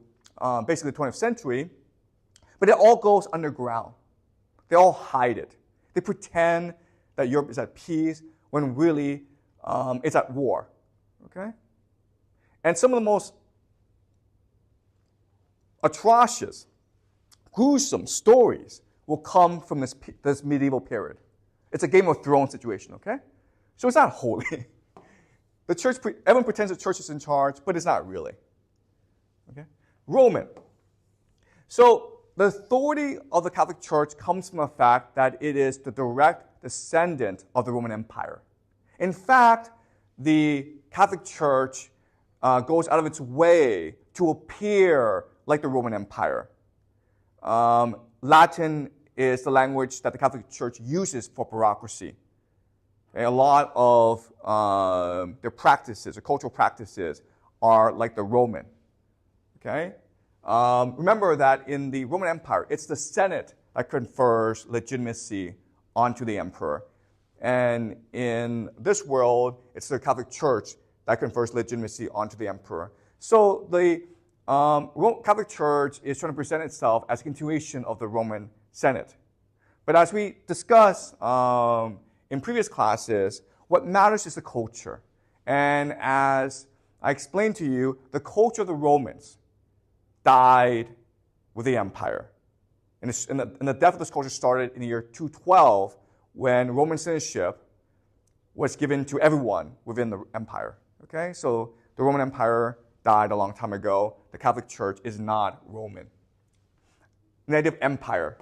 basically the 20th century. But it all goes underground. They all hide it. They pretend that Europe is at peace when really it's at war. Okay? And some of the most atrocious, gruesome stories will come from this medieval period. It's a Game of Thrones situation, okay? So it's not holy. The church, everyone pretends the church is in charge, but it's not really. Okay? Roman. So the authority of the Catholic Church comes from the fact that it is the direct descendant of the Roman Empire. In fact, the Catholic Church goes out of its way to appear like the Roman Empire. Latin is the language that the Catholic Church uses for bureaucracy. Okay? A lot of their practices, their cultural practices, are like the Roman. Okay? Remember that in the Roman Empire, it's the Senate that confers legitimacy onto the emperor. And in this world, it's the Catholic Church that confers legitimacy onto the emperor. So the Catholic Church is trying to present itself as a continuation of the Roman Senate. But as we discussed in previous classes, what matters is the culture. And as I explained to you, the culture of the Romans died with the empire. And the death of this culture started in the year 212 when Roman citizenship was given to everyone within the empire. Okay? So the Roman Empire died a long time ago. The Catholic Church is not Roman. The idea of empire.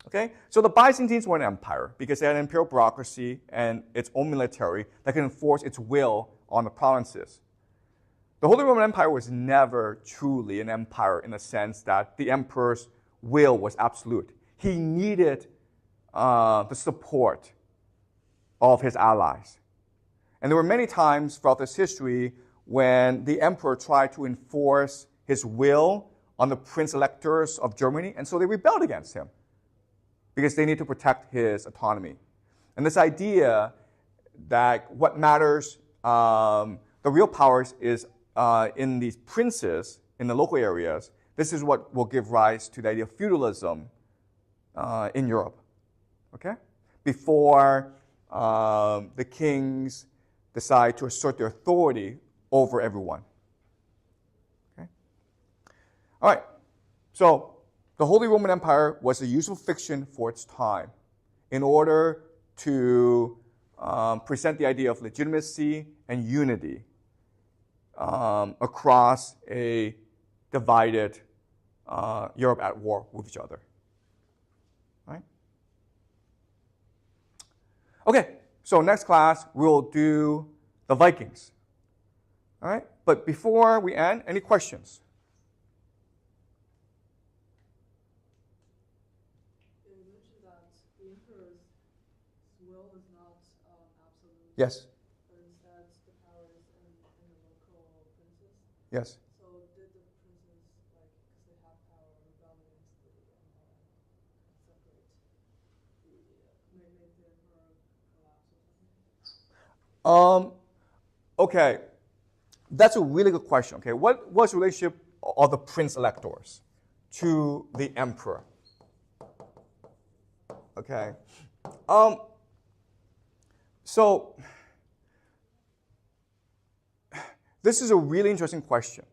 Okay? So the Byzantines were an empire because they had an imperial bureaucracy and its own military that could enforce its will on the provinces. The Holy Roman Empire was never truly an empire in the sense that the emperor's will was absolute. He needed the support of his allies. And there were many times throughout this history when the emperor tried to enforce his will on the prince-electors of Germany, and so they rebelled against him because they need to protect his autonomy. And this idea that what matters, the real powers is in these princes in the local areas, this is what will give rise to the idea of feudalism in Europe. Okay? Before the kings decide to assert their authority over everyone. Okay? All right. So the Holy Roman Empire was a useful fiction for its time in order to present the idea of legitimacy and unity across a divided Europe at war with each other. Right? Okay, so next class we'll do the Vikings. All right, but before we end, any questions? You mentioned that the emperor's will is not absolute. Yes. But instead, the power is in the local princes. Yes. So did the princes, like, because they have power, rebel against the empire and separate make the emperor collapse or something? Okay, that's a really good question. Okay, what was the relationship of the prince-electors to the emperor? Okay, so this is a really interesting question.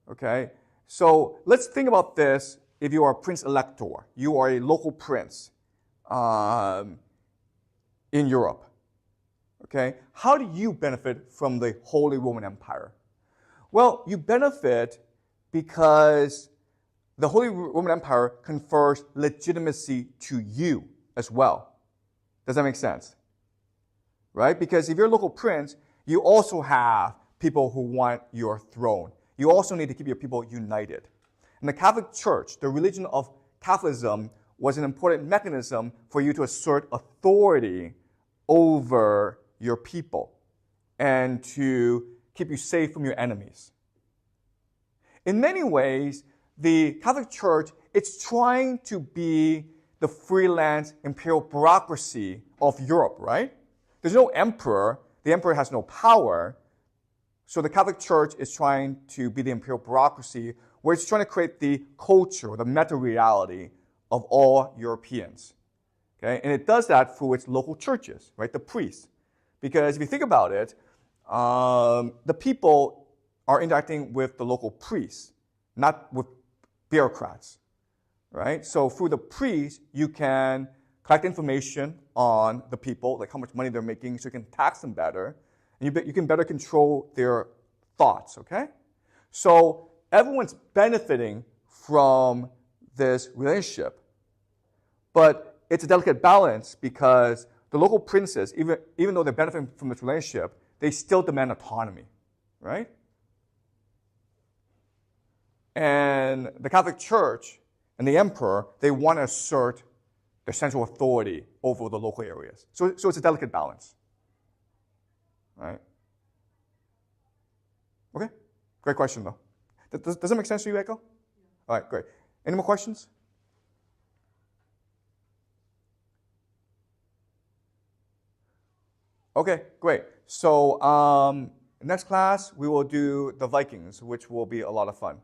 Okay, so let's think about this. If you are a prince-elector, you are a local prince in Europe. Okay, how do you benefit from the Holy Roman Empire? Well, you benefit because the Holy Roman Empire confers legitimacy to you as well. Does that make sense? Right? Because if you're a local prince, you also have people who want your throne. You also need to keep your people united. And the Catholic Church, the religion of Catholicism, was an important mechanism for you to assert authority over your people and to keep you safe from your enemies. In many ways, the Catholic Church, it's trying to be the freelance imperial bureaucracy of Europe, right? There's no emperor. The emperor has no power. So the Catholic Church is trying to be the imperial bureaucracy where it's trying to create the culture, the meta-reality of all Europeans. Okay? And it does that through its local churches, right? The priests. Because if you think about it, the people are interacting with the local priests, not with bureaucrats, right? So through the priests, you can collect information on the people, like how much money they're making, so you can tax them better, and you can better control their thoughts, okay? So everyone's benefiting from this relationship, but it's a delicate balance because the local princes, even though they're benefiting from this relationship, they still demand autonomy, right? And the Catholic Church and the emperor, they want to assert their central authority over the local areas. So it's a delicate balance, right? Okay, great question though. Does that make sense to you, Echo? Yeah. All right, great. Any more questions? Okay, great. So next class, we will do the Vikings, which will be a lot of fun.